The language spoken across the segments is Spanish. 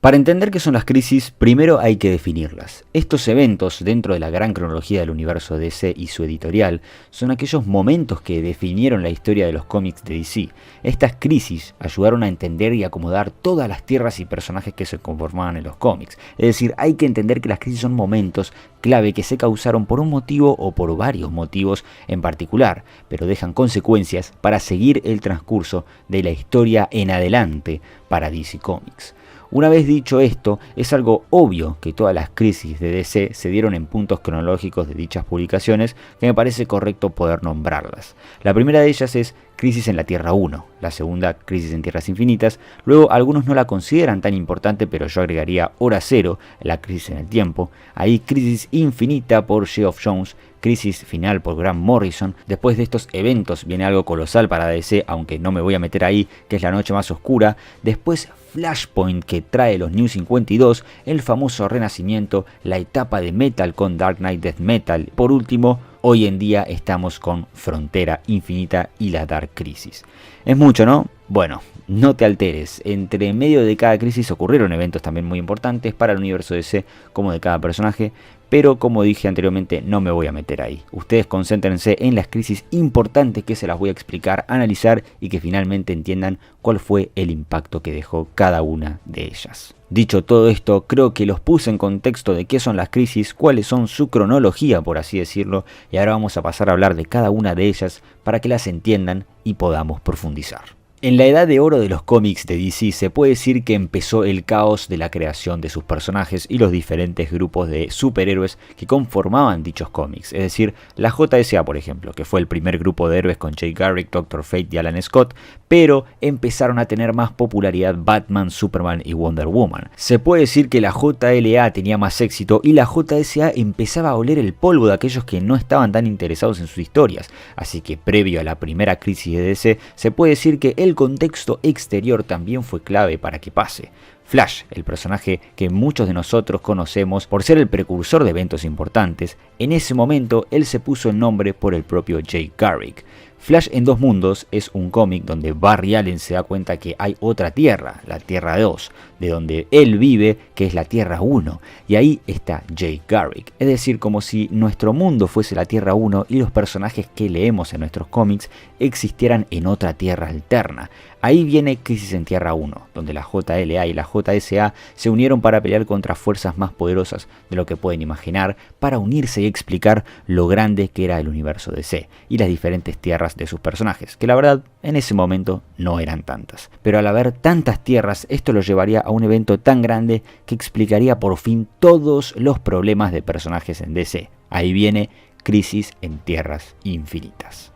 Para entender qué son las crisis, primero hay que definirlas. Estos eventos, dentro de la gran cronología del universo DC y su editorial, son aquellos momentos que definieron la historia de los cómics de DC. Estas crisis ayudaron a entender y acomodar todas las tierras y personajes que se conformaban en los cómics. Es decir, hay que entender que las crisis son momentos clave que se causaron por un motivo o por varios motivos en particular, pero dejan consecuencias para seguir el transcurso de la historia en adelante para DC Comics. Una vez dicho esto, es algo obvio que todas las crisis de DC se dieron en puntos cronológicos de dichas publicaciones que me parece correcto poder nombrarlas. La primera de ellas es Crisis en la Tierra 1, la segunda Crisis en Tierras Infinitas, luego algunos no la consideran tan importante pero yo agregaría Hora Cero, la Crisis en el Tiempo, ahí Crisis Infinita por Geoff Johns, Crisis Final por Grant Morrison. Después de estos eventos viene algo colosal para DC, aunque no me voy a meter ahí, que es La Noche Más Oscura. Después Flashpoint, que trae los New 52, el famoso renacimiento, la etapa de Metal con Dark Knight Death Metal. Por último, hoy en día estamos con Frontera Infinita y la Dark Crisis. Es mucho, ¿no? Bueno, no te alteres, entre medio de cada crisis ocurrieron eventos también muy importantes para el universo DC como de cada personaje, pero como dije anteriormente no me voy a meter ahí. Ustedes concéntrense en las crisis importantes que se las voy a explicar, analizar y que finalmente entiendan cuál fue el impacto que dejó cada una de ellas. Dicho todo esto, creo que los puse en contexto de qué son las crisis, cuáles son su cronología por así decirlo, y ahora vamos a pasar a hablar de cada una de ellas para que las entiendan y podamos profundizar. En la edad de oro de los cómics de DC se puede decir que empezó el caos de la creación de sus personajes y los diferentes grupos de superhéroes que conformaban dichos cómics, es decir, la JSA por ejemplo, que fue el primer grupo de héroes con Jay Garrick, Dr. Fate y Alan Scott, pero empezaron a tener más popularidad Batman, Superman y Wonder Woman. Se puede decir que la JLA tenía más éxito y la JSA empezaba a oler el polvo de aquellos que no estaban tan interesados en sus historias, así que previo a la primera crisis de DC se puede decir que el contexto exterior también fue clave para que pase. Flash, el personaje que muchos de nosotros conocemos por ser el precursor de eventos importantes, en ese momento él se puso el nombre por el propio Jay Garrick. Flash en Dos Mundos es un cómic donde Barry Allen se da cuenta que hay otra Tierra, la Tierra 2, de donde él vive, que es la Tierra 1, y ahí está Jay Garrick. Es decir, como si nuestro mundo fuese la Tierra 1 y los personajes que leemos en nuestros cómics existieran en otra Tierra alterna. Ahí viene Crisis en Tierra 1, donde la JLA y la JSA se unieron para pelear contra fuerzas más poderosas de lo que pueden imaginar, para unirse y explicar lo grande que era el universo DC y las diferentes tierras de sus personajes, que la verdad en ese momento no eran tantas. Pero al haber tantas tierras, esto lo llevaría a un evento tan grande que explicaría por fin todos los problemas de personajes en DC. Ahí viene Crisis en Tierras Infinitas.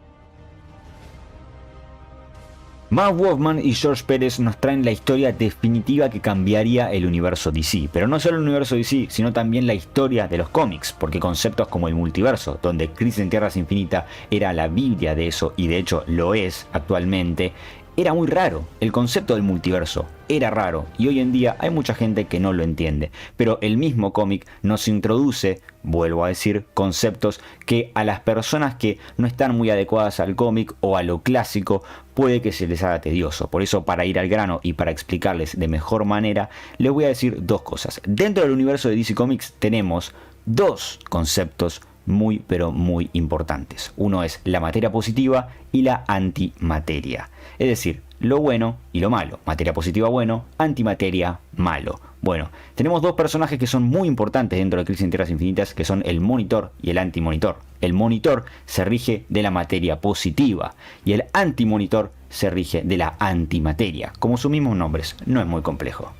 Marv Wolfman y George Pérez nos traen la historia definitiva que cambiaría el universo DC, pero no solo el universo DC, sino también la historia de los cómics, porque conceptos como el multiverso, donde Crisis en Tierras Infinitas era la biblia de eso, y de hecho lo es actualmente, era muy raro. El concepto del multiverso era raro y hoy en día hay mucha gente que no lo entiende, pero el mismo cómic nos introduce, vuelvo a decir, conceptos que a las personas que no están muy adecuadas al cómic o a lo clásico puede que se les haga tedioso. Por eso, para ir al grano y para explicarles de mejor manera, les voy a decir dos cosas. Dentro del universo de DC Comics tenemos dos conceptos muy pero muy importantes. Uno es la materia positiva y la antimateria. Es decir, lo bueno y lo malo. Materia positiva bueno, antimateria malo. Bueno, tenemos dos personajes que son muy importantes dentro de Crisis en Tierras Infinitas, que son el Monitor y el Antimonitor. El Monitor se rige de la materia positiva y el Antimonitor se rige de la antimateria. Como sus mismos nombres, no es muy complejo.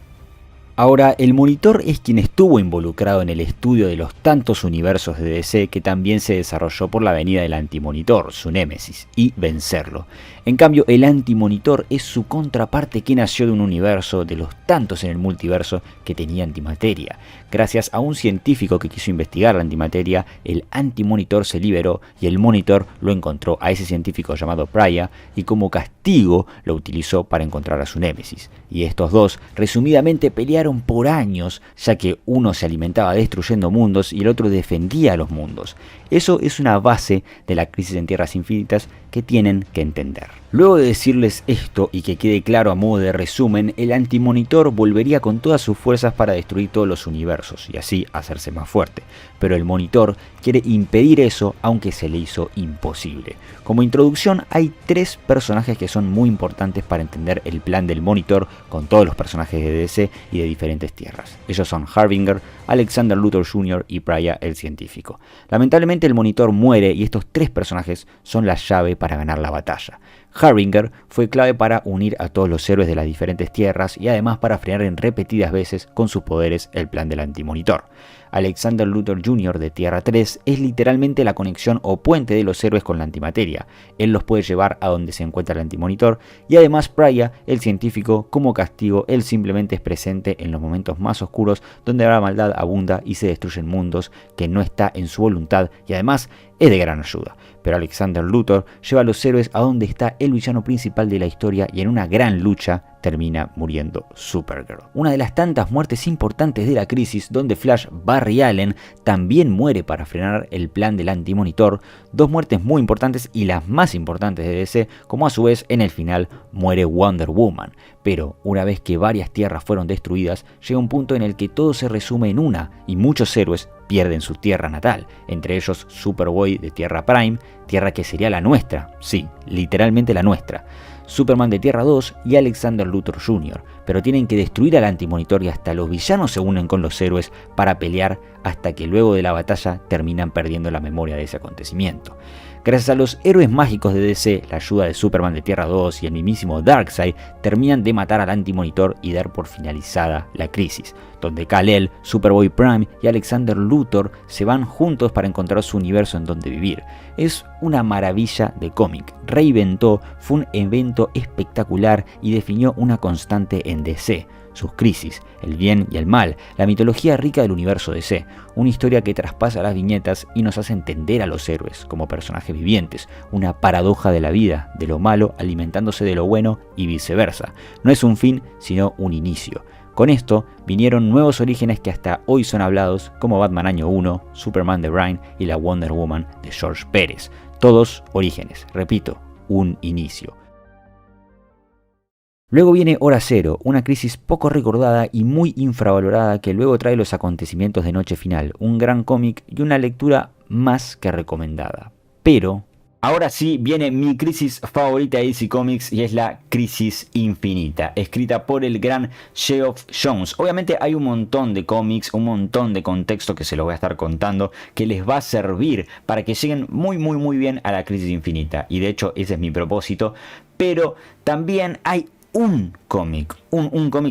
Ahora, el Monitor es quien estuvo involucrado en el estudio de los tantos universos de DC que también se desarrolló por la venida del Antimonitor, su némesis, y vencerlo. En cambio, el Antimonitor es su contraparte que nació de un universo de los tantos en el multiverso que tenía antimateria. Gracias a un científico que quiso investigar la antimateria, el Antimonitor se liberó y el Monitor lo encontró a ese científico llamado Pariah y como castigo lo utilizó para encontrar a su némesis. Y estos dos, resumidamente, pelearon por años, ya que uno se alimentaba destruyendo mundos y el otro defendía a los mundos. Eso es una base de la Crisis en Tierras Infinitas que tienen que entender. Luego de decirles esto y que quede claro a modo de resumen, el Antimonitor volvería con todas sus fuerzas para destruir todos los universos y así hacerse más fuerte. Pero el Monitor quiere impedir eso, aunque se le hizo imposible. Como introducción, hay 3 personajes que son muy importantes para entender el plan del Monitor con todos los personajes de DC y de diferentes tierras. Ellos son Harbinger, Alexander Luthor Jr. y Pariah el científico. Lamentablemente el Monitor muere y estos 3 personajes son la llave para ganar la batalla. Harbinger fue clave para unir a todos los héroes de las diferentes tierras y además para frenar en repetidas veces con sus poderes el plan del Antimonitor. Alexander Luthor Jr. de Tierra 3 es literalmente la conexión o puente de los héroes con la antimateria. Él los puede llevar a donde se encuentra el Antimonitor y además Pariah, el científico, como castigo, él simplemente es presente en los momentos más oscuros donde la maldad abunda y se destruyen mundos que no está en su voluntad y además es de gran ayuda. Pero Alexander Luthor lleva a los héroes a donde está el villano principal de la historia y en una gran lucha termina muriendo Supergirl. Una de las tantas muertes importantes de la crisis donde Flash Barry Allen también muere para frenar el plan del Antimonitor, 2 muertes muy importantes y las más importantes de DC, como a su vez en el final muere Wonder Woman. Pero una vez que varias tierras fueron destruidas, llega un punto en el que todo se resume en una y muchos héroes pierden su tierra natal, entre ellos Superboy de Tierra Prime, tierra que sería la nuestra, sí, literalmente la nuestra. Superman de Tierra 2 y Alexander Luthor Jr., pero tienen que destruir al Antimonitor y hasta los villanos se unen con los héroes para pelear hasta que luego de la batalla terminan perdiendo la memoria de ese acontecimiento. Gracias a los héroes mágicos de DC, la ayuda de Superman de Tierra 2 y el mismísimo Darkseid terminan de matar al Antimonitor y dar por finalizada la crisis, donde Kal-El, Superboy Prime y Alexander Luthor se van juntos para encontrar su universo en donde vivir. Es una maravilla de cómic, reinventó, fue un evento espectacular y definió una constante en DC. Sus crisis, el bien y el mal, la mitología rica del universo DC, una historia que traspasa las viñetas y nos hace entender a los héroes como personajes vivientes, una paradoja de la vida, de lo malo alimentándose de lo bueno y viceversa. No es un fin, sino un inicio. Con esto vinieron nuevos orígenes que hasta hoy son hablados, como Batman Año 1, Superman de Byrne y la Wonder Woman de George Pérez. Todos orígenes, repito, un inicio. Luego viene Hora Cero, una crisis poco recordada y muy infravalorada que luego trae los acontecimientos de Noche Final, un gran cómic y una lectura más que recomendada. Pero ahora sí viene mi crisis favorita de DC Comics y es la Crisis Infinita, escrita por el gran Geoff Johns. Obviamente hay un montón de cómics, un montón de contexto que se lo voy a estar contando que les va a servir para que lleguen muy bien a la Crisis Infinita. Y de hecho ese es mi propósito, pero también hay un cómic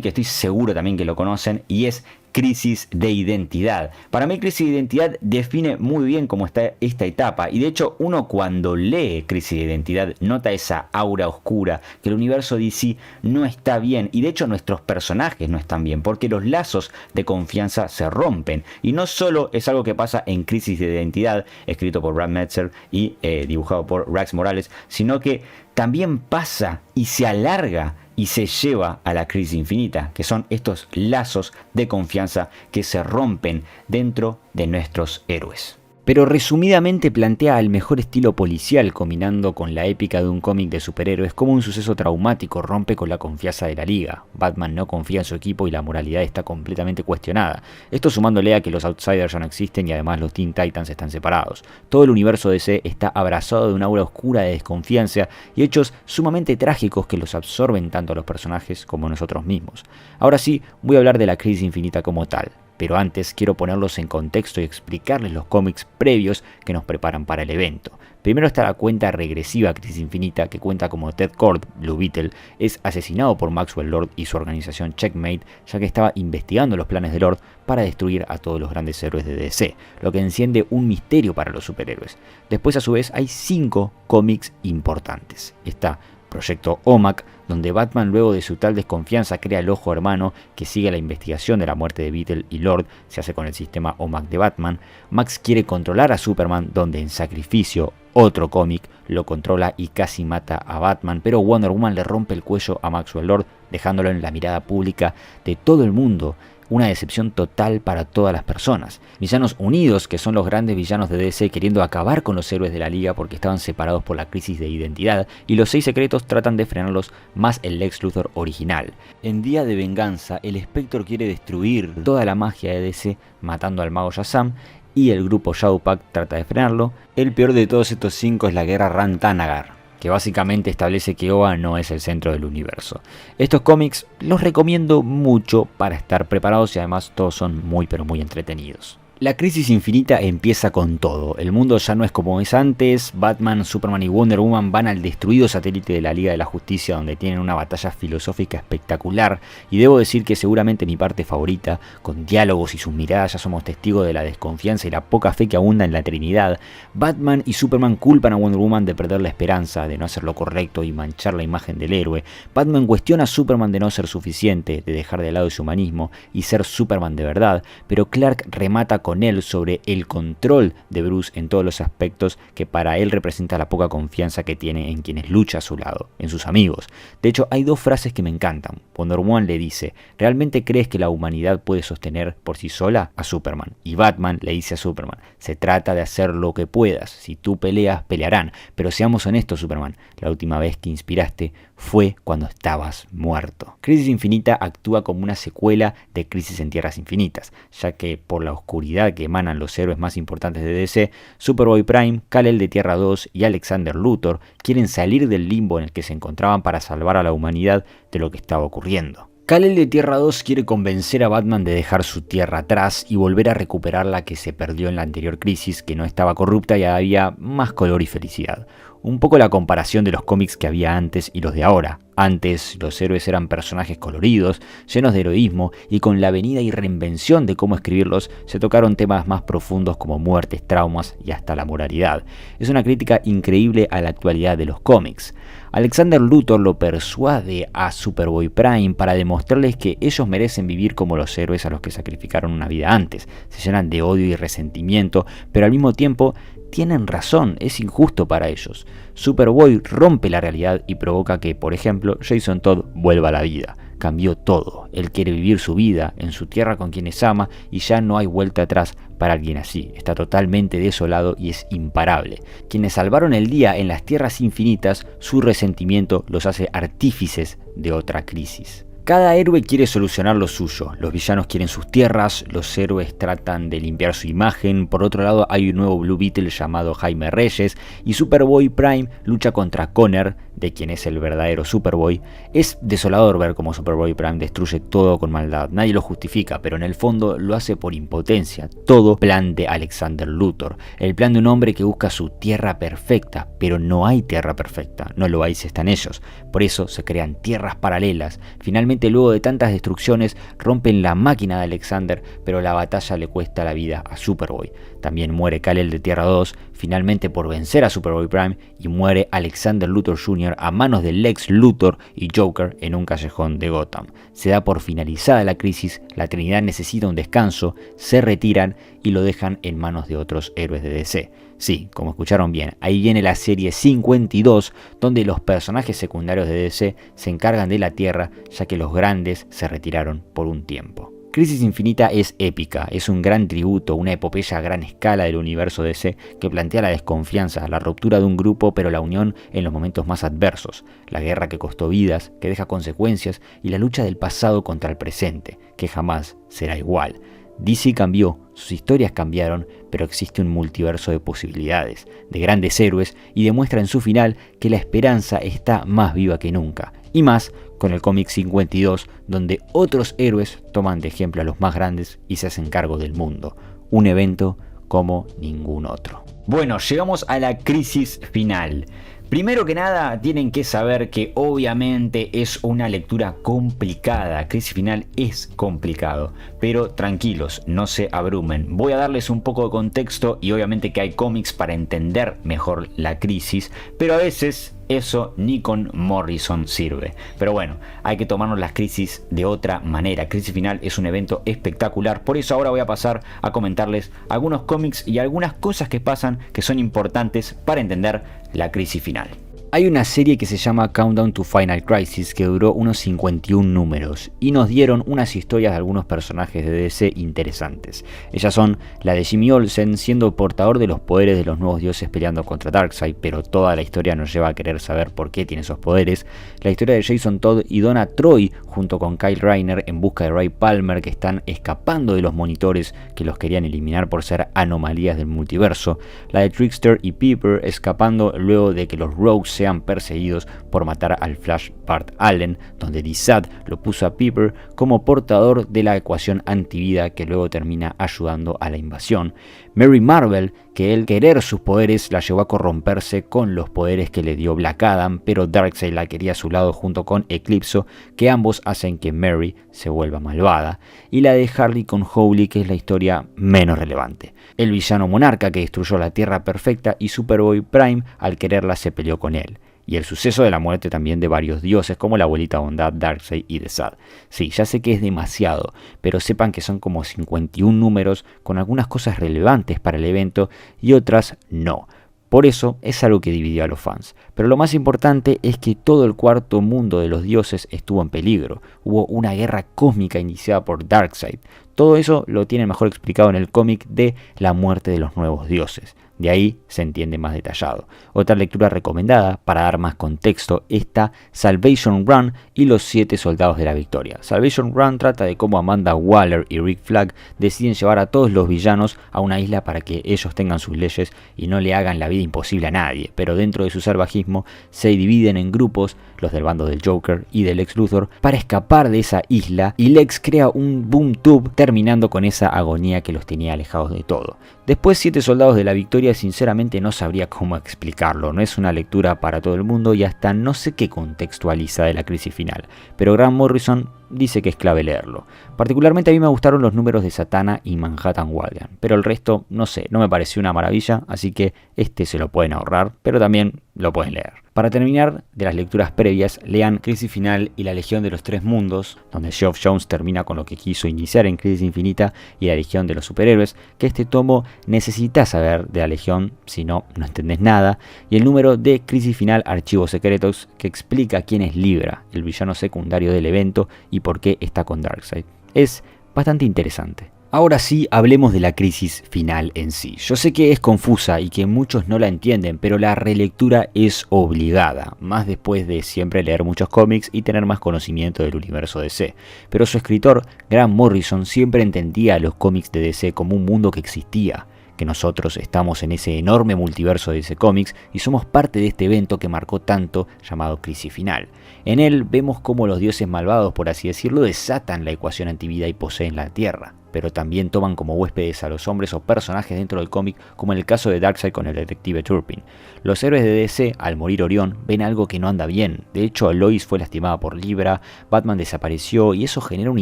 que estoy seguro también que lo conocen y es Crisis de Identidad. Para mí Crisis de Identidad define muy bien cómo está esta etapa y de hecho uno cuando lee Crisis de Identidad nota esa aura oscura, que el universo DC no está bien y de hecho nuestros personajes no están bien porque los lazos de confianza se rompen y no solo es algo que pasa en Crisis de Identidad, escrito por Brad Meltzer y dibujado por Rax Morales, sino que también pasa y se alarga y se lleva a la Crisis Infinita, que son estos lazos de confianza que se rompen dentro de nuestros héroes. Pero resumidamente plantea el mejor estilo policial combinando con la épica de un cómic de superhéroes como un suceso traumático rompe con la confianza de la liga. Batman no confía en su equipo y la moralidad está completamente cuestionada. Esto sumándole a que los Outsiders ya no existen y además los Teen Titans están separados. Todo el universo DC está abrazado de una aura oscura de desconfianza y hechos sumamente trágicos que los absorben tanto a los personajes como a nosotros mismos. Ahora sí, voy a hablar de la Crisis Infinita como tal. Pero antes quiero ponerlos en contexto y explicarles los cómics previos que nos preparan para el evento. Primero está la cuenta regresiva Crisis Infinita que cuenta como Ted Kord, Blue Beetle, es asesinado por Maxwell Lord y su organización Checkmate ya que estaba investigando los planes de Lord para destruir a todos los grandes héroes de DC, lo que enciende un misterio para los superhéroes. Después a su vez hay 5 cómics importantes. Está Proyecto OMAC, donde Batman luego de su tal desconfianza crea el Ojo Hermano que sigue la investigación de la muerte de Beetle y Lord, se hace con el sistema OMAC de Batman. Max quiere controlar a Superman, donde en Sacrificio, otro cómic, lo controla y casi mata a Batman, pero Wonder Woman le rompe el cuello a Maxwell Lord, dejándolo en la mirada pública de todo el mundo, una decepción total para todas las personas. Villanos unidos, que son los grandes villanos de DC queriendo acabar con los héroes de la liga porque estaban separados por la crisis de identidad, y los 6 secretos tratan de frenarlos más el Lex Luthor original. En Día de Venganza, el Spectre quiere destruir toda la magia de DC matando al mago Shazam, y el grupo Shadowpact trata de frenarlo. El peor de todos estos 5 es la guerra Rann-Thanagar, que básicamente establece que Oa no es el centro del universo. Estos cómics los recomiendo mucho para estar preparados y además todos son muy pero muy entretenidos. La Crisis Infinita empieza con todo. El mundo ya no es como es antes. Batman, Superman y Wonder Woman van al destruido satélite de la Liga de la Justicia, donde tienen una batalla filosófica espectacular, y debo decir que seguramente mi parte favorita, con diálogos y sus miradas ya somos testigos de la desconfianza y la poca fe que abunda en la Trinidad. Batman y Superman culpan a Wonder Woman de perder la esperanza, de no hacer lo correcto y manchar la imagen del héroe. Batman cuestiona a Superman de no ser suficiente, de dejar de lado su humanismo y ser Superman de verdad, pero Clark remata con él sobre el control de Bruce en todos los aspectos, que para él representa la poca confianza que tiene en quienes lucha a su lado, en sus amigos. De hecho, hay 2 frases que me encantan. Wonder Woman le dice: ¿realmente crees que la humanidad puede sostener por sí sola? A Superman. Y Batman le dice a Superman: se trata de hacer lo que puedas, si tú peleas, pelearán, pero seamos honestos, Superman, la última vez que inspiraste fue cuando estabas muerto. Crisis Infinita actúa como una secuela de Crisis en Tierras Infinitas, ya que por la oscuridad que emanan los héroes más importantes de DC, Superboy Prime, Kal-El de Tierra 2 y Alexander Luthor quieren salir del limbo en el que se encontraban para salvar a la humanidad de lo que estaba ocurriendo. Kal-El de Tierra 2 quiere convencer a Batman de dejar su tierra atrás y volver a recuperar la que se perdió en la anterior crisis, que no estaba corrupta y había más color y felicidad. Un poco la comparación de los cómics que había antes y los de ahora. Antes los héroes eran personajes coloridos, llenos de heroísmo, y con la venida y reinvención de cómo escribirlos se tocaron temas más profundos como muertes, traumas y hasta la moralidad. Es una crítica increíble a la actualidad de los cómics. Alexander Luthor lo persuade a Superboy Prime para demostrarles que ellos merecen vivir como los héroes a los que sacrificaron una vida antes. Se llenan de odio y resentimiento, pero al mismo tiempo tienen razón, es injusto para ellos. Superboy rompe la realidad y provoca que, por ejemplo, Jason Todd vuelva a la vida. Cambió todo. Él quiere vivir su vida en su tierra con quienes ama y ya no hay vuelta atrás para alguien así. Está totalmente desolado y es imparable. Quienes salvaron el día en las Tierras Infinitas, su resentimiento los hace artífices de otra crisis. Cada héroe quiere solucionar lo suyo, los villanos quieren sus tierras, los héroes tratan de limpiar su imagen. Por otro lado, hay un nuevo Blue Beetle llamado Jaime Reyes, y Superboy Prime lucha contra Connor, de quien es el verdadero Superboy. Es desolador ver cómo Superboy Prime destruye todo con maldad, nadie lo justifica, pero en el fondo lo hace por impotencia. Todo plan de Alexander Luthor, el plan de un hombre que busca su tierra perfecta, pero no hay tierra perfecta, no lo hay si están ellos. Por eso se crean tierras paralelas. Finalmente, luego de tantas destrucciones, rompen la máquina de Alexander, pero la batalla le cuesta la vida a Superboy. También muere Kal-El de Tierra 2, finalmente por vencer a Superboy Prime, y muere Alexander Luthor Jr. a manos de Lex Luthor y Joker en un callejón de Gotham. Se da por finalizada la crisis, la Trinidad necesita un descanso, se retiran y lo dejan en manos de otros héroes de DC. Sí, como escucharon bien, ahí viene la serie 52, donde los personajes secundarios de DC se encargan de la Tierra, ya que los grandes se retiraron por un tiempo. Crisis Infinita es épica, es un gran tributo, una epopeya a gran escala del universo DC que plantea la desconfianza, la ruptura de un grupo pero la unión en los momentos más adversos, la guerra que costó vidas, que deja consecuencias y la lucha del pasado contra el presente, que jamás será igual. DC cambió, sus historias cambiaron, pero existe un multiverso de posibilidades, de grandes héroes, y demuestra en su final que la esperanza está más viva que nunca. Y más con el cómic 52, donde otros héroes toman de ejemplo a los más grandes y se hacen cargo del mundo. Un evento como ningún otro. Bueno, llegamos a la crisis final. Primero que nada, tienen que saber que obviamente es una lectura complicada. Crisis Final es complicado, pero tranquilos, no se abrumen. Voy a darles un poco de contexto y obviamente que hay cómics para entender mejor la crisis, pero a veces eso ni con Morrison sirve. Pero bueno, hay que tomarnos las crisis de otra manera. Crisis Final es un evento espectacular, por eso ahora voy a pasar a comentarles algunos cómics y algunas cosas que pasan que son importantes para entender la crisis final. Hay una serie que se llama Countdown to Final Crisis que duró unos 51 números y nos dieron unas historias de algunos personajes de DC interesantes. Ellas son la de Jimmy Olsen siendo portador de los poderes de los nuevos dioses peleando contra Darkseid, pero toda la historia nos lleva a querer saber por qué tiene esos poderes. La historia de Jason Todd y Donna Troy junto con Kyle Rayner en busca de Ray Palmer, que están escapando de los monitores que los querían eliminar por ser anomalías del multiverso. La de Trickster y Piper escapando luego de que los Rogues sean perseguidos por matar al Flash Bart Allen, donde DeSaad lo puso a Piper como portador de la ecuación antivida que luego termina ayudando a la invasión. Mary Marvel, que el querer sus poderes la llevó a corromperse con los poderes que le dio Black Adam, pero Darkseid la quería a su lado junto con Eclipso, que ambos hacen que Mary se vuelva malvada. Y la de Harley con Howley, que es la historia menos relevante. El villano Monarca, que destruyó la Tierra Perfecta, y Superboy Prime, al quererla se peleó con él. Y el suceso de la muerte también de varios dioses como la abuelita Bondad, Darkseid y DeSaad. Sí, ya sé que es demasiado, pero sepan que son como 51 números con algunas cosas relevantes para el evento y otras no. Por eso es algo que dividió a los fans. Pero lo más importante es que todo el cuarto mundo de los dioses estuvo en peligro. Hubo una guerra cósmica iniciada por Darkseid. Todo eso lo tienen mejor explicado en el cómic de La muerte de los nuevos dioses. De ahí se entiende más detallado. Otra lectura recomendada, para dar más contexto, está Salvation Run y los 7 soldados de la victoria. Salvation Run trata de cómo Amanda Waller y Rick Flag deciden llevar a todos los villanos a una isla para que ellos tengan sus leyes y no le hagan la vida imposible a nadie, pero dentro de su salvajismo se dividen en grupos, los del bando del Joker y del Lex Luthor, para escapar de esa isla, y Lex crea un boom tube terminando con esa agonía que los tenía alejados de todo. Después 7 soldados de la victoria sinceramente no sabría cómo explicarlo, no es una lectura para todo el mundo y hasta no sé qué contextualiza de la crisis final, pero Grant Morrison dice que es clave leerlo. Particularmente a mí me gustaron los números de Satana y Manhattan Guardian, pero el resto no sé, no me pareció una maravilla, así que este se lo pueden ahorrar, pero también lo pueden leer. Para terminar de las lecturas previas, lean Crisis Final y la Legión de los Tres Mundos, donde Geoff Johns termina con lo que quiso iniciar en Crisis Infinita y la Legión de los Superhéroes, que este tomo necesitas saber de la Legión, si no, no entendés nada, y el número de Crisis Final Archivos Secretos, que explica quién es Libra, el villano secundario del evento, y por qué está con Darkseid. Es bastante interesante. Ahora sí, hablemos de la crisis final en sí. Yo sé que es confusa y que muchos no la entienden, pero la relectura es obligada, más después de siempre leer muchos cómics y tener más conocimiento del universo DC. Pero su escritor, Grant Morrison, siempre entendía los cómics de DC como un mundo que existía, que nosotros estamos en ese enorme multiverso de DC Comics y somos parte de este evento que marcó tanto, llamado Crisis Final. En él vemos cómo los dioses malvados, por así decirlo, desatan la ecuación antivida y poseen la Tierra, pero también toman como huéspedes a los hombres o personajes dentro del cómic, como en el caso de Darkseid con el detective Turpin. Los héroes de DC, al morir Orión, ven algo que no anda bien. De hecho, Lois fue lastimada por Libra, Batman desapareció y eso genera una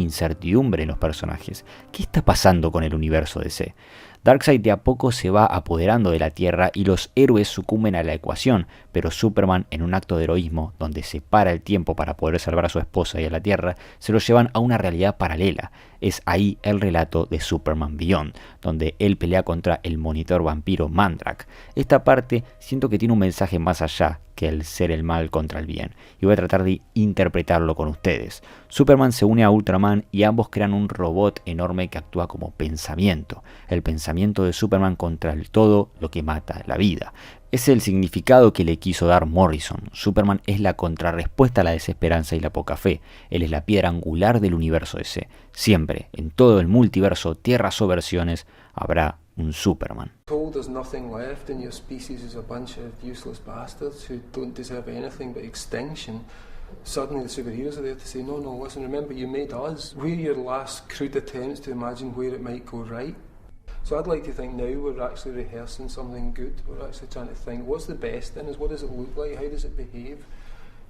incertidumbre en los personajes. ¿Qué está pasando con el universo DC? Darkseid de a poco se va apoderando de la Tierra y los héroes sucumben a la ecuación, pero Superman, en un acto de heroísmo donde se para el tiempo para poder salvar a su esposa y a la Tierra, se lo llevan a una realidad paralela. Es ahí el relato de Superman Beyond, donde él pelea contra el monitor vampiro Mandrake. Esta parte siento que tiene un mensaje más allá que el ser el mal contra el bien, y voy a tratar de interpretarlo con ustedes. Superman se une a Ultraman y ambos crean un robot enorme que actúa como pensamiento, el pensamiento de Superman contra el todo lo que mata la vida. Es el significado que le quiso dar Morrison. Superman es la contrarrespuesta a la desesperanza y la poca fe. Él es la piedra angular del universo DC. Siempre, en todo el multiverso, tierras o versiones, habrá un Superman. Told there's nothing left and your species is a bunch of useless bastards who don't deserve anything but extinction. Suddenly the superheroes are there to say, no, listen, remember you made us. We're your last crude attempts to imagine where it might go right. So I'd like to think now we're actually rehearsing something good. We're actually trying to think, what's the best in us? What does it look like? How does it behave?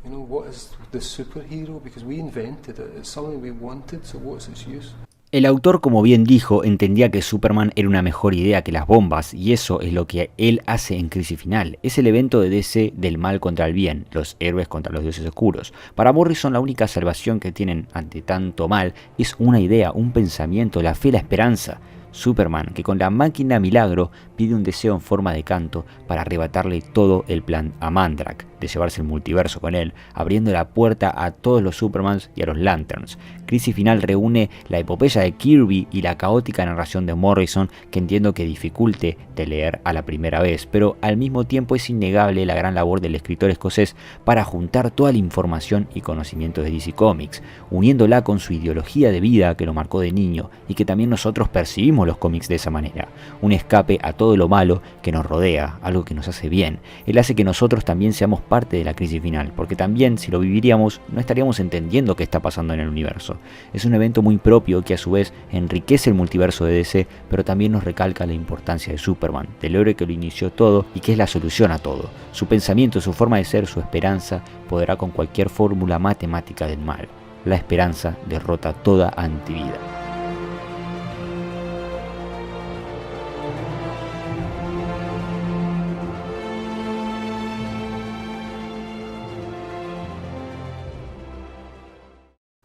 You know, what is the superhero? Because we invented it. It's something we wanted, so what's its use? El autor, como bien dijo, entendía que Superman era una mejor idea que las bombas, y eso es lo que él hace en Crisis Final. Es el evento de DC del mal contra el bien, los héroes contra los dioses oscuros. Para Morrison, la única salvación que tienen ante tanto mal es una idea, un pensamiento, la fe, la esperanza. Superman, que con la máquina milagro pide un deseo en forma de canto para arrebatarle todo el plan a Mandrake. de llevarse el multiverso con él, abriendo la puerta a todos los Supermans y a los Lanterns. Crisis Final reúne la epopeya de Kirby y la caótica narración de Morrison, que entiendo que dificulte de leer a la primera vez, pero al mismo tiempo es innegable la gran labor del escritor escocés para juntar toda la información y conocimiento de DC Comics, uniéndola con su ideología de vida que lo marcó de niño y que también nosotros percibimos los cómics de esa manera, un escape a todo lo malo que nos rodea, algo que nos hace bien. Él hace que nosotros también seamos parte de la crisis final, porque también si lo viviríamos no estaríamos entendiendo qué está pasando en el universo. Es un evento muy propio que a su vez enriquece el multiverso de DC, pero también nos recalca la importancia de Superman, del héroe que lo inició todo y que es la solución a todo. Su pensamiento, su forma de ser, su esperanza podrá con cualquier fórmula matemática del mal. La esperanza derrota toda antivida.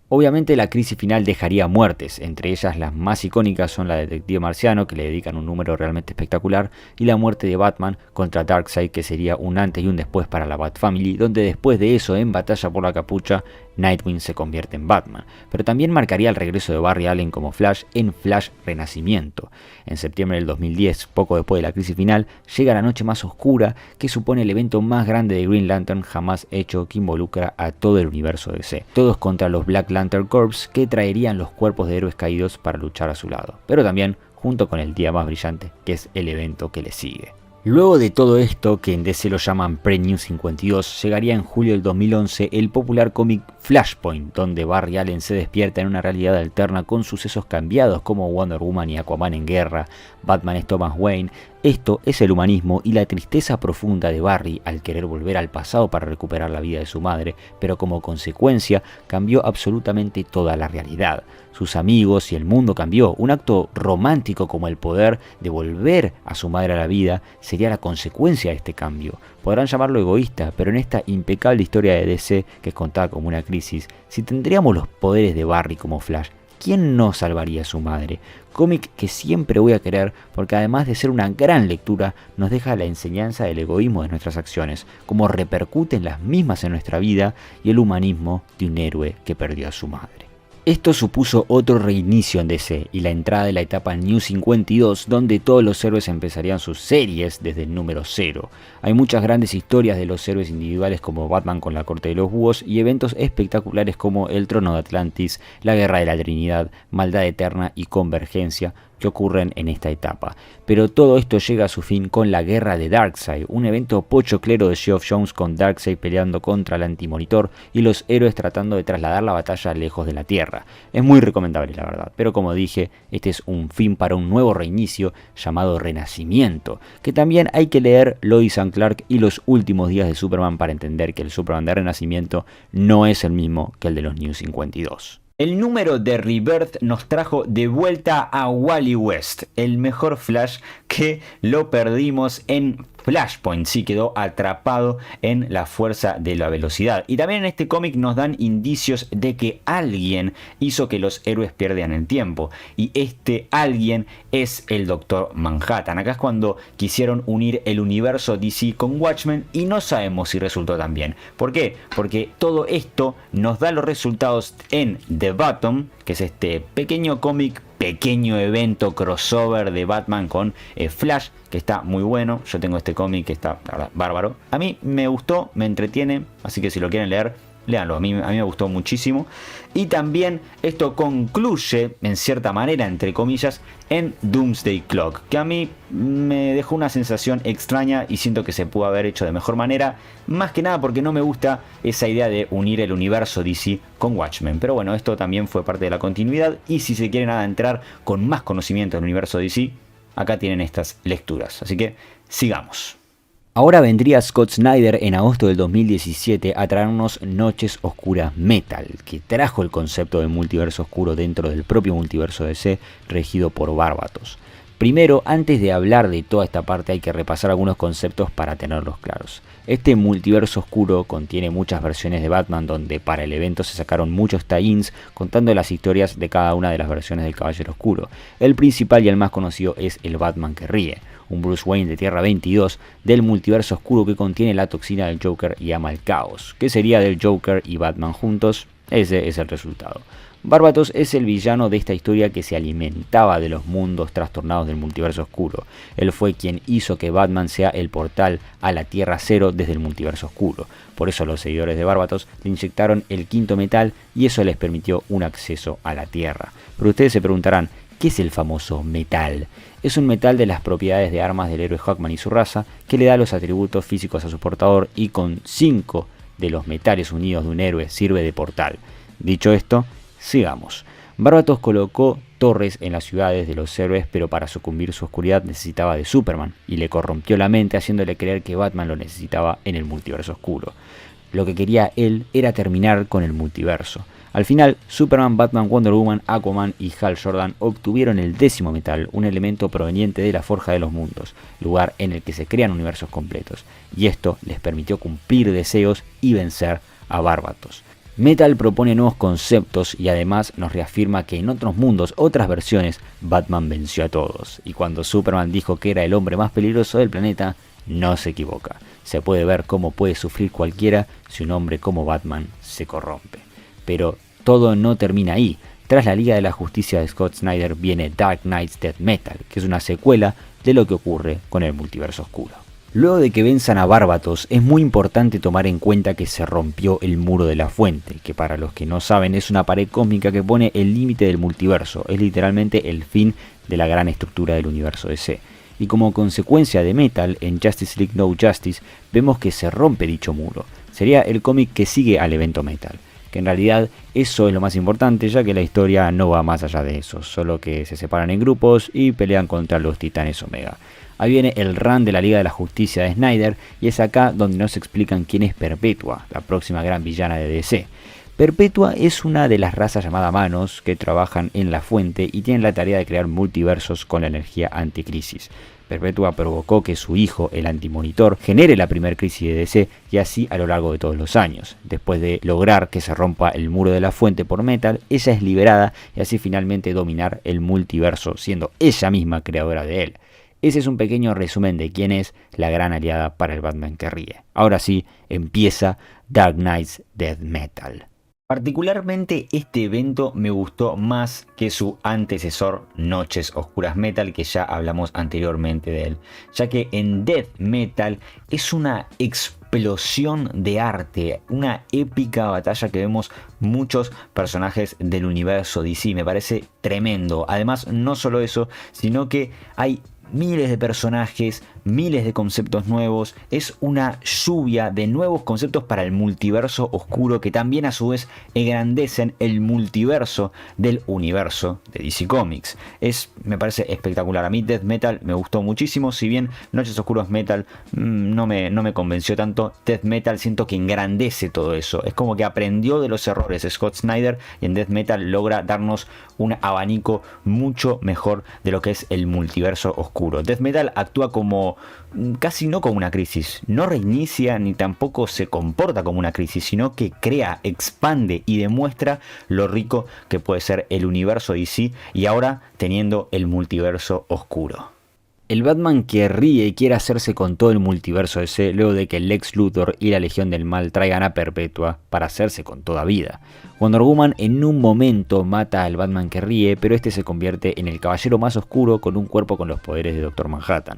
Obviamente la crisis final dejaría muertes, entre ellas las más icónicas son la de Detective Marciano, que le dedican un número realmente espectacular, y la muerte de Batman contra Darkseid, que sería un antes y un después para la Bat Family, donde después de eso, en Batalla por la Capucha, Nightwing se convierte en Batman, pero también marcaría el regreso de Barry Allen como Flash en Flash Renacimiento. En septiembre del 2010, poco después de la crisis final, llega la noche más oscura, que supone el evento más grande de Green Lantern jamás hecho, que involucra a todo el universo DC. Todos contra los Black Lantern Corps, que traerían los cuerpos de héroes caídos para luchar a su lado, pero también junto con el día más brillante, que es el evento que le sigue. Luego de todo esto, que en DC lo llaman Pre-New 52, llegaría en julio del 2011 el popular cómic Flashpoint, donde Barry Allen se despierta en una realidad alterna con sucesos cambiados como Wonder Woman y Aquaman en guerra, Batman es Thomas Wayne. Esto es el humanismo y la tristeza profunda de Barry al querer volver al pasado para recuperar la vida de su madre, pero como consecuencia cambió absolutamente toda la realidad. Sus amigos y el mundo cambió. Un acto romántico como el poder de volver a su madre a la vida sería la consecuencia de este cambio. Podrán llamarlo egoísta, pero en esta impecable historia de DC, que es contada como una crisis, si tendríamos los poderes de Barry como Flash, ¿quién no salvaría a su madre? Cómic que siempre voy a querer porque además de ser una gran lectura, nos deja la enseñanza del egoísmo de nuestras acciones, cómo repercuten las mismas en nuestra vida y el humanismo de un héroe que perdió a su madre. Esto supuso otro reinicio en DC y la entrada de la etapa New 52, donde todos los héroes empezarían sus series desde el número 0. Hay muchas grandes historias de los héroes individuales como Batman con la Corte de los Búhos y eventos espectaculares como el Trono de Atlantis, la Guerra de la Trinidad, Maldad Eterna y Convergencia, que ocurren en esta etapa. Pero todo esto llega a su fin con la Guerra de Darkseid, un evento pochoclero de Geoff Johns con Darkseid peleando contra el Antimonitor y los héroes tratando de trasladar la batalla lejos de la Tierra. Es muy recomendable la verdad, pero como dije, este es un fin para un nuevo reinicio llamado Renacimiento, que también hay que leer Lois and Clark y los últimos días de Superman para entender que el Superman de Renacimiento no es el mismo que el de los New 52. El número de Rebirth nos trajo de vuelta a Wally West, el mejor Flash que lo perdimos en Flashpoint, sí quedó atrapado en la fuerza de la velocidad. Y también en este cómic nos dan indicios de que alguien hizo que los héroes pierdan el tiempo. Y este alguien es el Doctor Manhattan. Acá es cuando quisieron unir el universo DC con Watchmen y no sabemos si resultó tan bien. ¿Por qué? Porque todo esto nos da los resultados en The Bottom, que es este pequeño cómic, pequeño evento crossover de Batman con Flash, que está muy bueno. Yo tengo este cómic que está, la verdad, bárbaro. A mí me gustó, me entretiene, así que si lo quieren leer, léanlo. A mí me gustó muchísimo. Y también esto concluye, en cierta manera, entre comillas, en Doomsday Clock, que a mí me dejó una sensación extraña y siento que se pudo haber hecho de mejor manera, más que nada porque no me gusta esa idea de unir el universo DC con Watchmen. Pero bueno, esto también fue parte de la continuidad y si se quieren adentrar con más conocimiento del universo DC, acá tienen estas lecturas. Así que sigamos. Ahora vendría Scott Snyder en agosto del 2017 a traernos Noches Oscuras Metal, que trajo el concepto de multiverso oscuro dentro del propio multiverso DC, regido por Barbatos. Primero, antes de hablar de toda esta parte hay que repasar algunos conceptos para tenerlos claros. Este multiverso oscuro contiene muchas versiones de Batman donde para el evento se sacaron muchos tie-ins contando las historias de cada una de las versiones del Caballero Oscuro. El principal y el más conocido es el Batman que ríe, un Bruce Wayne de Tierra 22 del multiverso oscuro que contiene la toxina del Joker y ama el caos. ¿Qué sería del Joker y Batman juntos? Ese es el resultado. Barbatos es el villano de esta historia que se alimentaba de los mundos trastornados del multiverso oscuro. Él fue quien hizo que Batman sea el portal a la Tierra Cero desde el multiverso oscuro. Por eso los seguidores de Barbatos le inyectaron el quinto metal y eso les permitió un acceso a la Tierra. Pero ustedes se preguntarán, ¿qué es el famoso metal? Es un metal de las propiedades de armas del héroe Hawkman y su raza que le da los atributos físicos a su portador y con 5 de los metales unidos de un héroe sirve de portal. Dicho esto, sigamos. Barbatos colocó torres en las ciudades de los héroes, pero para sucumbir su oscuridad necesitaba de Superman y le corrompió la mente haciéndole creer que Batman lo necesitaba en el multiverso oscuro. Lo que quería él era terminar con el multiverso. Al final, Superman, Batman, Wonder Woman, Aquaman y Hal Jordan obtuvieron el 10º metal, un elemento proveniente de la Forja de los Mundos, lugar en el que se crean universos completos, y esto les permitió cumplir deseos y vencer a Barbatos. Metal propone nuevos conceptos y además nos reafirma que en otros mundos, otras versiones, Batman venció a todos. Y cuando Superman dijo que era el hombre más peligroso del planeta, no se equivoca. Se puede ver cómo puede sufrir cualquiera si un hombre como Batman se corrompe. Pero todo no termina ahí. Tras la Liga de la Justicia de Scott Snyder viene Dark Knight's Death Metal, que es una secuela de lo que ocurre con el multiverso oscuro. Luego de que venzan a Barbatos, es muy importante tomar en cuenta que se rompió el Muro de la Fuente, que para los que no saben es una pared cósmica que pone el límite del multiverso, es literalmente el fin de la gran estructura del universo DC. Y como consecuencia de Metal, en Justice League No Justice, vemos que se rompe dicho muro. Sería el cómic que sigue al evento Metal, que en realidad eso es lo más importante, ya que la historia no va más allá de eso, solo que se separan en grupos y pelean contra los Titanes Omega. Ahí viene el run de la Liga de la Justicia de Snyder y es acá donde nos explican quién es Perpetua, la próxima gran villana de DC. Perpetua es una de las razas llamadas Manos que trabajan en la fuente y tienen la tarea de crear multiversos con la energía anticrisis. Perpetua provocó que su hijo, el Antimonitor, genere la primera crisis de DC y así a lo largo de todos los años. Después de lograr que se rompa el muro de la fuente por Metal, ella es liberada y así finalmente dominar el multiverso, siendo ella misma creadora de él. Ese es un pequeño resumen de quién es la gran aliada para el Batman que ríe. Ahora sí, empieza Dark Knight's Death Metal. Particularmente este evento me gustó más que su antecesor Noches Oscuras Metal, que ya hablamos anteriormente de él, ya que en Death Metal es una explosión de arte, una épica batalla que vemos muchos personajes del universo DC, me parece tremendo. Además, no solo eso, sino que hay miles de personajes, miles de conceptos nuevos, es una lluvia de nuevos conceptos para el multiverso oscuro que también a su vez engrandecen el multiverso del universo de DC Comics. Me parece espectacular. A mí Death Metal me gustó muchísimo, si bien Noches Oscuras Metal no me convenció tanto, Death Metal siento que engrandece todo eso. Es como que aprendió de los errores de Scott Snyder y en Death Metal logra darnos un abanico mucho mejor de lo que es el multiverso oscuro. Death Metal actúa como casi no como una crisis, no reinicia ni tampoco se comporta como una crisis, sino que crea, expande y demuestra lo rico que puede ser el universo DC y ahora teniendo el multiverso oscuro. El Batman que ríe y quiere hacerse con todo el multiverso DC luego de que Lex Luthor y la Legión del Mal traigan a Perpetua para hacerse con toda vida. Wonder Woman en un momento mata al Batman que ríe, pero este se convierte en el caballero más oscuro con un cuerpo con los poderes de Dr. Manhattan.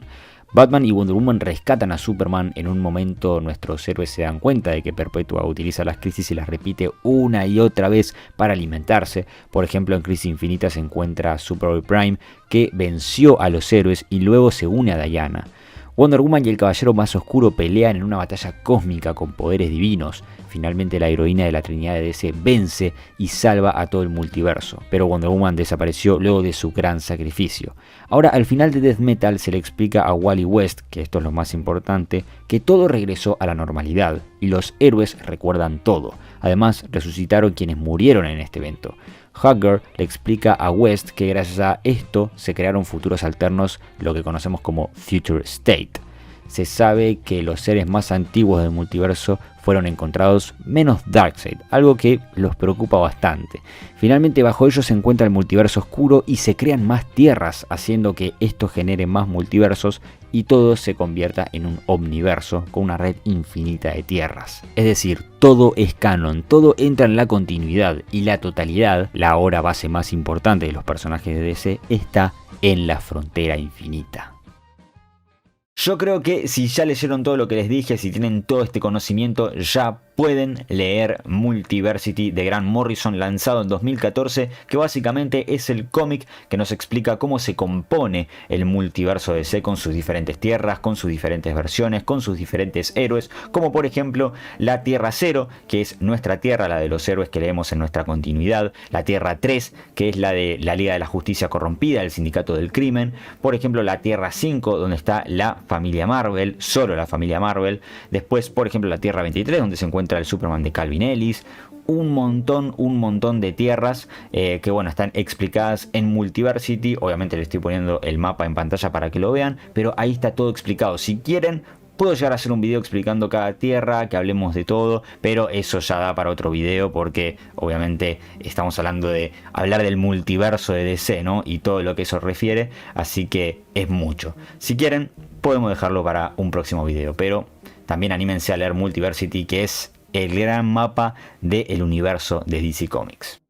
Batman y Wonder Woman rescatan a Superman. En un momento nuestros héroes se dan cuenta de que Perpetua utiliza las crisis y las repite una y otra vez para alimentarse. Por ejemplo, en Crisis Infinita se encuentra a Superboy Prime, que venció a los héroes y luego se une a Diana. Wonder Woman y el Caballero Más Oscuro pelean en una batalla cósmica con poderes divinos. Finalmente la heroína de la Trinidad de DC vence y salva a todo el multiverso, pero Wonder Woman desapareció luego de su gran sacrificio. Ahora al final de Death Metal se le explica a Wally West, que esto es lo más importante, que todo regresó a la normalidad y los héroes recuerdan todo. Además resucitaron quienes murieron en este evento. Hugger le explica a West que gracias a esto se crearon futuros alternos, lo que conocemos como Future State. se sabe que los seres más antiguos del multiverso fueron encontrados menos Darkseid, algo que los preocupa bastante. Finalmente bajo ellos se encuentra el multiverso oscuro y se crean más tierras, haciendo que esto genere más multiversos y todo se convierta en un omniverso con una red infinita de tierras. Es decir, todo es canon, todo entra en la continuidad y la totalidad, la ahora base más importante de los personajes de DC, está en la frontera infinita. Yo creo que si ya leyeron todo lo que les dije, si tienen todo este conocimiento, ya pueden leer Multiversity de Grant Morrison, lanzado en 2014, que básicamente es el cómic que nos explica cómo se compone el multiverso de DC con sus diferentes tierras, con sus diferentes versiones, con sus diferentes héroes, como por ejemplo la Tierra 0, que es nuestra tierra, la de los héroes que leemos en nuestra continuidad, la Tierra 3, que es la de la Liga de la Justicia Corrompida, el Sindicato del Crimen, por ejemplo la Tierra 5, donde está la familia Marvel, solo la familia Marvel, después por ejemplo la Tierra 23, donde se encuentra el Superman de Calvin Ellis, un montón de tierras que bueno, están explicadas en Multiversity. Obviamente les estoy poniendo el mapa en pantalla para que lo vean, pero ahí está todo explicado. Si quieren, puedo llegar a hacer un video explicando cada tierra, que hablemos de todo, pero eso ya da para otro video porque obviamente estamos hablando de hablar del multiverso de DC, ¿no? Y todo lo que eso refiere, así que es mucho. Si quieren, podemos dejarlo para un próximo video, pero también anímense a leer Multiversity, que es el gran mapa del universo de DC Comics.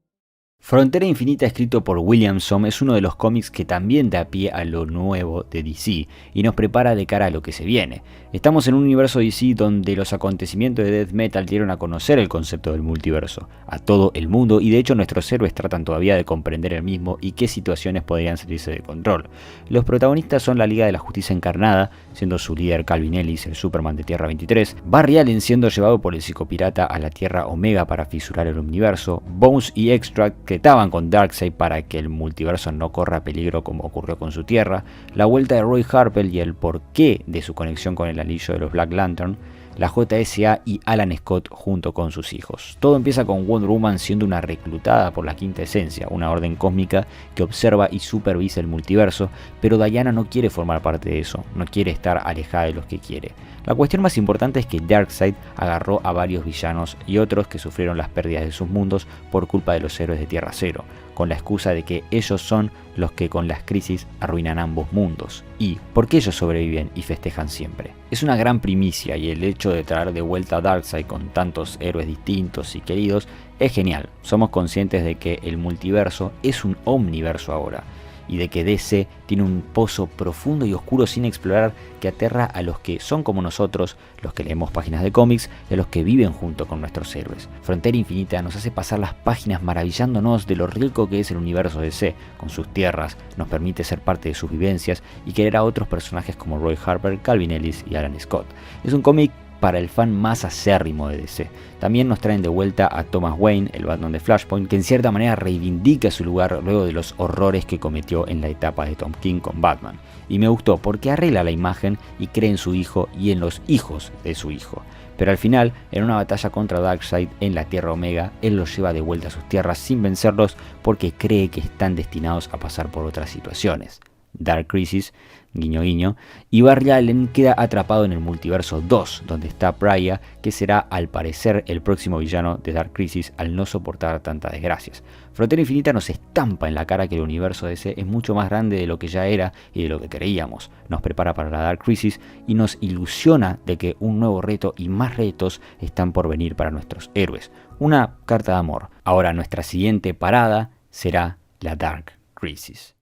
Frontera Infinita, escrito por Williamson, es uno de los cómics que también da pie a lo nuevo de DC y nos prepara de cara a lo que se viene. Estamos en un universo DC donde los acontecimientos de Death Metal dieron a conocer el concepto del multiverso a todo el mundo, y de hecho nuestros héroes tratan todavía de comprender el mismo y qué situaciones podrían salirse de control. Los protagonistas son la Liga de la Justicia encarnada, siendo su líder Calvin Ellis, el Superman de Tierra 23, Barry Allen siendo llevado por el psicopirata a la Tierra Omega para fisurar el universo, Bones y Extract que estaban con Darkseid para que el multiverso no corra peligro como ocurrió con su tierra, la vuelta de Roy Harper y el porqué de su conexión con el anillo de los Black Lantern, la JSA y Alan Scott junto con sus hijos. Todo empieza con Wonder Woman siendo una reclutada por la Quinta Esencia, una orden cósmica que observa y supervisa el multiverso, pero Diana no quiere formar parte de eso, no quiere estar alejada de los que quiere. La cuestión más importante es que Darkseid agarró a varios villanos y otros que sufrieron las pérdidas de sus mundos por culpa de los héroes de Tierra Cero, con la excusa de que ellos son los que con las crisis arruinan ambos mundos. ¿Y por qué ellos sobreviven y festejan siempre? Es una gran primicia, y el hecho de traer de vuelta a Darkseid con tantos héroes distintos y queridos es genial. Somos conscientes de que el multiverso es un omniverso ahora, y de que DC tiene un pozo profundo y oscuro sin explorar que aterra a los que son como nosotros, los que leemos páginas de cómics, y a los que viven junto con nuestros héroes. Frontera Infinita nos hace pasar las páginas maravillándonos de lo rico que es el universo DC, con sus tierras, nos permite ser parte de sus vivencias y querer a otros personajes como Roy Harper, Calvin Ellis y Alan Scott. Es un cómic para el fan más acérrimo de DC. También nos traen de vuelta a Thomas Wayne, el Batman de Flashpoint, que en cierta manera reivindica su lugar luego de los horrores que cometió en la etapa de Tom King con Batman. Y me gustó porque arregla la imagen y cree en su hijo y en los hijos de su hijo. Pero al final, en una batalla contra Darkseid en la Tierra Omega, él los lleva de vuelta a sus tierras sin vencerlos porque cree que están destinados a pasar por otras situaciones. Dark Crisis, guiño guiño, y Barry Allen queda atrapado en el multiverso 2, donde está Pariah, que será al parecer el próximo villano de Dark Crisis al no soportar tantas desgracias. Frontera Infinita nos estampa en la cara que el universo DC es mucho más grande de lo que ya era y de lo que creíamos. Nos prepara para la Dark Crisis y nos ilusiona de que un nuevo reto y más retos están por venir para nuestros héroes. Una carta de amor. Ahora nuestra siguiente parada será la Dark Crisis.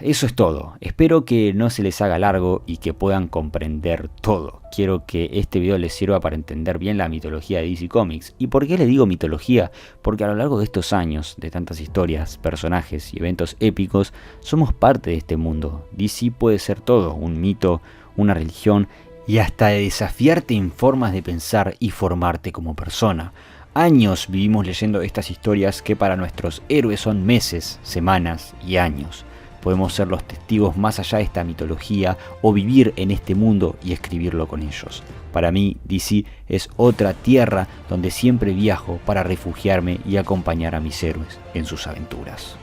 Eso es todo. Espero que no se les haga largo y que puedan comprender todo. Quiero que este video les sirva para entender bien la mitología de DC Comics. ¿Y por qué le digo mitología? Porque a lo largo de estos años, de tantas historias, personajes y eventos épicos, somos parte de este mundo. DC puede ser todo, un mito, una religión y hasta de desafiarte en formas de pensar y formarte como persona. Años vivimos leyendo estas historias que para nuestros héroes son meses, semanas y años. Podemos ser los testigos más allá de esta mitología o vivir en este mundo y escribirlo con ellos. Para mí, DC es otra tierra donde siempre viajo para refugiarme y acompañar a mis héroes en sus aventuras.